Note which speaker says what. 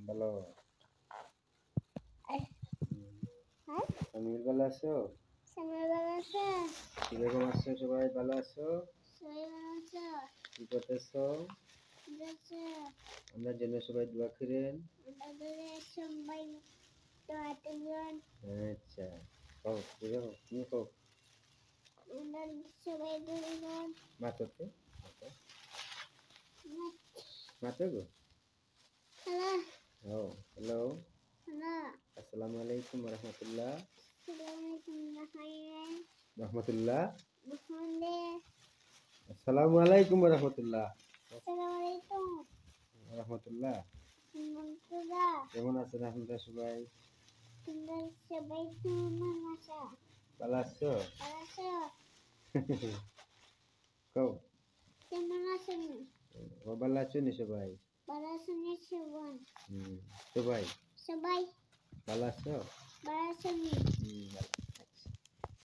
Speaker 1: ভালো। সামির ভালো আছো? কিরকম আছো সবাই? ভালো আছো? কি করতেছো? আমার জন্য সবাই দোয়া করেন। আচ্ছা, কও তুমি কও। মাতো তো মাতো গো। ও হ্যালো, আসসালামু আলাইকুম রহমতুল্লাহ। রহমতুল্লাহ, আসসালামু আলাইকুম রহমতুল্লাহ। রহমতুল্লাহ, কেমন আছেন আপনারা সবাই? ভালো আছো? কও ভালো আছো নি সবাই? সবাই ভালো আছো? ভালো।